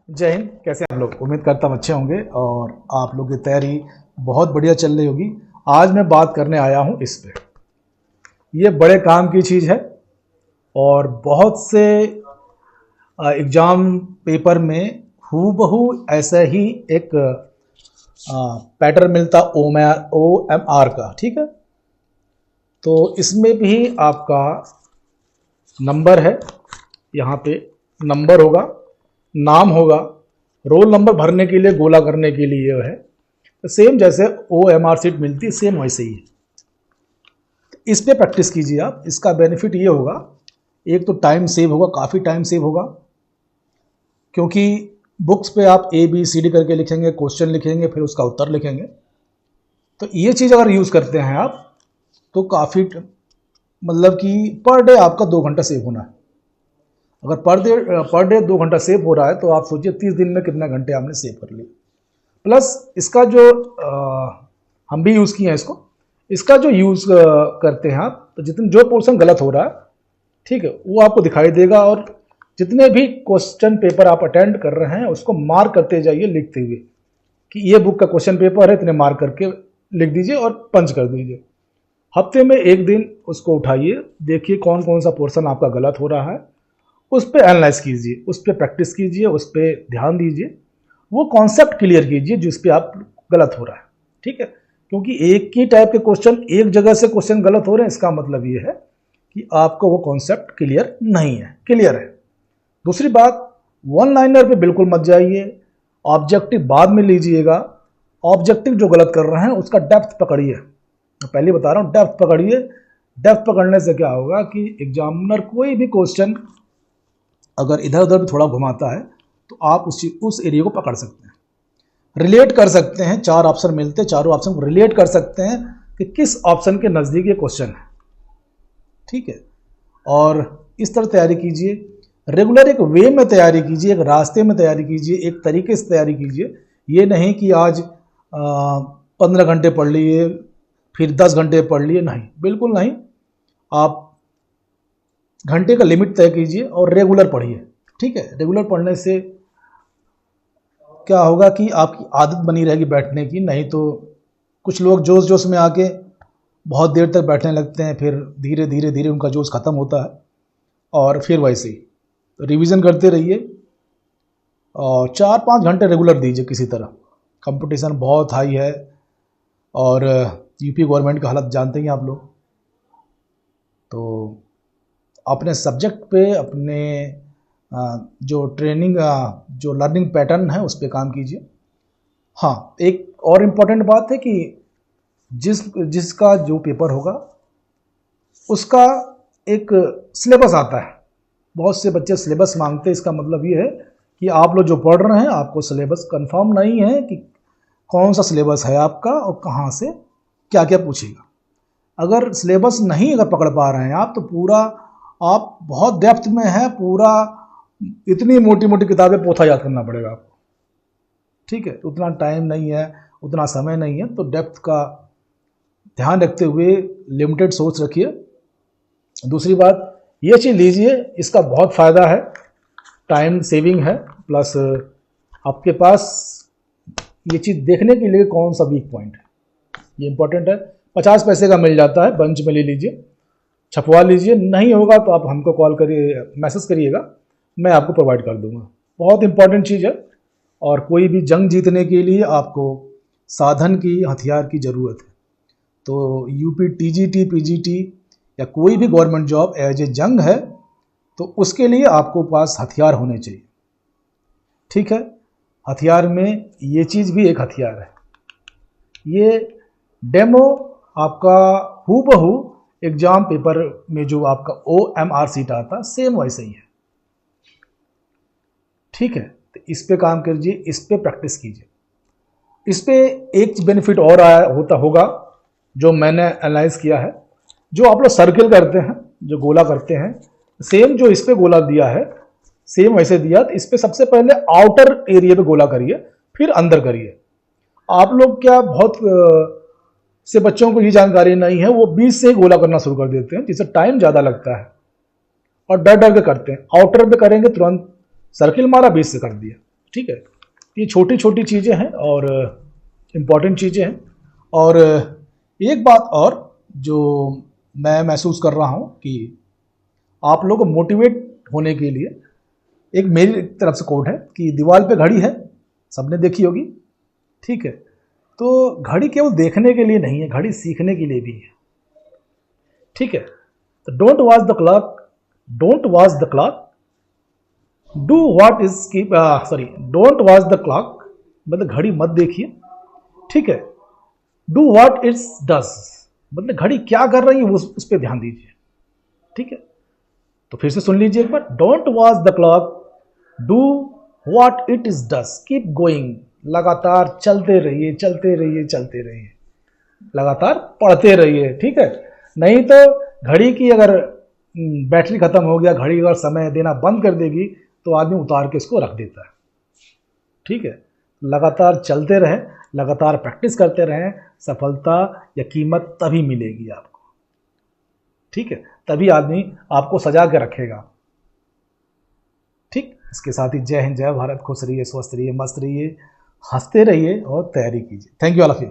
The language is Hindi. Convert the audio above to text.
जय हिंद। कैसे हैं आप लोग? उम्मीद करता हूं अच्छे होंगे और आप लोग की तैयारी बहुत बढ़िया चल रही होगी। आज मैं बात करने आया हूं इस पे। ये बड़े काम की चीज़ है और बहुत से एग्ज़ाम पेपर में हूबहू ऐसा ही एक पैटर्न मिलता OMR का। ठीक है, तो इसमें भी आपका नंबर है, यहाँ पे नंबर होगा, नाम होगा, रोल नंबर भरने के लिए, गोला करने के लिए है। तो सेम जैसे OMR सीट मिलती है सेम वैसे ही है। इस पे प्रैक्टिस कीजिए आप। इसका बेनिफिट ये होगा, एक तो टाइम सेव होगा, काफ़ी टाइम सेव होगा, क्योंकि बुक्स पे आप ABCD करके लिखेंगे, क्वेश्चन लिखेंगे, फिर उसका उत्तर लिखेंगे। तो ये चीज़ अगर यूज़ करते हैं आप तो काफ़ी मतलब कि पर डे आपका 2 घंटा सेव होना है। अगर पर डे 2 घंटा सेव हो रहा है तो आप सोचिए 30 दिन में कितने घंटे आपने सेव कर लिए। प्लस इसका जो हम भी यूज़ किए हैं इसका जो यूज़ करते हैं आप, तो जितने जो पोर्शन गलत हो रहा है, ठीक है, वो आपको दिखाई देगा। और जितने भी क्वेश्चन पेपर आप अटेंड कर रहे हैं उसको मार्क करते जाइए, लिखते हुए कि ये बुक का क्वेश्चन पेपर है, इतने मार्क करके लिख दीजिए और पंच कर दीजिए। हफ्ते में एक दिन उसको उठाइए, देखिए कौन कौन सा पोर्शन आपका गलत हो रहा है, उस पर एनालाइज कीजिए, उस पर प्रैक्टिस कीजिए, उस पर ध्यान दीजिए, वो कॉन्सेप्ट क्लियर कीजिए जिस पे आप गलत हो रहा है। ठीक है, क्योंकि एक ही टाइप के क्वेश्चन, एक जगह से क्वेश्चन गलत हो रहे हैं, इसका मतलब ये है कि आपको वो कॉन्सेप्ट क्लियर नहीं है, क्लियर है। दूसरी बात, वन लाइनर पे बिल्कुल मत जाइए, ऑब्जेक्टिव बाद में लीजिएगा। ऑब्जेक्टिव जो गलत कर रहे हैं उसका डेप्थ पकड़िए। मैं पहले बता रहा हूँ, डेप्थ पकड़िए। डेप्थ पकड़ने से क्या होगा कि एग्जामिनर कोई भी क्वेश्चन अगर इधर उधर भी थोड़ा घुमाता है तो आप उस एरिया को पकड़ सकते हैं, रिलेट कर सकते हैं। 4 ऑप्शन मिलते हैं, चारों ऑप्शन को रिलेट कर सकते हैं कि किस ऑप्शन के नज़दीक ये क्वेश्चन है। ठीक है, और इस तरह तैयारी कीजिए। रेगुलर एक वे में तैयारी कीजिए, एक रास्ते में तैयारी कीजिए, एक तरीके से तैयारी कीजिए। ये नहीं कि आज 15 घंटे पढ़ लिए फिर 10 घंटे पढ़ लिए, नहीं, बिल्कुल नहीं। आप घंटे का लिमिट तय कीजिए और रेगुलर पढ़िए। ठीक है, रेगुलर पढ़ने से क्या होगा कि आपकी आदत बनी रहेगी बैठने की। नहीं तो कुछ लोग जोश जोश में आके बहुत देर तक बैठने लगते हैं, फिर धीरे धीरे धीरे उनका जोश ख़त्म होता है और फिर वैसे ही। तो रिवीजन करते रहिए और 4-5 घंटे रेगुलर दीजिए किसी तरह। कंपटीशन बहुत हाई है और यूपी गवर्नमेंट का हालत जानते हैं आप लोग। तो अपने सब्जेक्ट पे, अपने जो ट्रेनिंग, जो लर्निंग पैटर्न है उस पर काम कीजिए। हाँ, एक और इम्पॉर्टेंट बात है कि जिसका जो पेपर होगा उसका एक सिलेबस आता है। बहुत से बच्चे सिलेबस मांगते हैं, इसका मतलब ये है कि आप लोग जो पढ़ रहे हैं आपको सिलेबस कंफर्म नहीं है कि कौन सा सिलेबस है आपका और कहाँ से क्या क्या पूछेगा। अगर सिलेबस नहीं अगर पकड़ पा रहे हैं आप, तो पूरा आप बहुत डेप्थ में है, पूरा इतनी मोटी मोटी किताबें पोथा याद करना पड़ेगा आपको। ठीक है, उतना टाइम नहीं है, उतना समय नहीं है, तो डेप्थ का ध्यान रखते हुए लिमिटेड सोच रखिए। दूसरी बात, ये चीज़ लीजिए, इसका बहुत फ़ायदा है, टाइम सेविंग है, प्लस आपके पास ये चीज़ देखने के लिए कौन सा वीक पॉइंट है, ये इंपॉर्टेंट है। 50 पैसे का मिल जाता है, बंच में ले लीजिए, छपवा लीजिए। नहीं होगा तो आप हमको कॉल करिए, मैसेज करिएगा, मैं आपको प्रोवाइड कर दूंगा। बहुत इंपॉर्टेंट चीज़ है। और कोई भी जंग जीतने के लिए आपको साधन की, हथियार की ज़रूरत है। तो यूपी TGT PGT या कोई भी गवर्नमेंट जॉब एज ए जंग है, तो उसके लिए आपको पास हथियार होने चाहिए। ठीक है, हथियार में ये चीज़ भी एक हथियार है। ये डेमो आपका हूबहू एग्जाम पेपर में जो आपका OMR सीट आता सेम वैसे ही है। ठीक है, तो इस पे काम कीजिए, इस पे प्रैक्टिस कीजिए। इस पे एक बेनिफिट और होता होगा जो मैंने एनालाइज किया है। जो आप लोग सर्किल करते हैं, जो गोला करते हैं, सेम जो इस पे गोला दिया है सेम वैसे दिया। तो इस पे सबसे पहले आउटर एरिया पे गोला करिए, फिर अंदर करिए। आप लोग क्या, बहुत से बच्चों को ये जानकारी नहीं है, वो बीच से ही गोला करना शुरू कर देते हैं, जिससे टाइम ज़्यादा लगता है और डर डर के करते हैं। आउटर पे करेंगे तुरंत सर्किल मारा, बीच से कर दिया, ठीक है, ये छोटी छोटी चीज़ें हैं और इम्पॉर्टेंट चीज़ें हैं। और एक बात और जो मैं महसूस कर रहा हूँ कि आप लोग को मोटिवेट होने के लिए एक मेरी तरफ से कोट है कि दीवार पे घड़ी है, सबने देखी होगी, ठीक है। तो घड़ी केवल देखने के लिए नहीं है, घड़ी सीखने के लिए भी है, ठीक है। तो don't watch the clock, don't watch the clock, do what is keep, sorry, don't watch the clock, मतलब घड़ी मत देखिए, ठीक है। डू व्हाट इट्स डज, मतलब घड़ी क्या कर रही है उस पर ध्यान दीजिए, ठीक है। तो फिर से सुन लीजिए एक बार, don't watch the clock, do what it is does, keep going, लगातार चलते रहिए चलते रहिए चलते रहिए, लगातार पढ़ते रहिए, ठीक है। नहीं तो घड़ी की अगर बैटरी खत्म हो गया, घड़ी अगर समय देना बंद कर देगी तो आदमी उतार के इसको रख देता है, ठीक है। लगातार चलते रहें, लगातार प्रैक्टिस करते रहें, सफलता या कीमत तभी मिलेगी आपको, ठीक है। तभी आदमी आपको सजा के रखेगा, ठीक। इसके साथ ही जय हिंद, जय भारत, खुश रहिए, स्वस्थ रहिए, मस्त रहिए, हंसते रहिए और तैयारी कीजिए। Thank you all of you.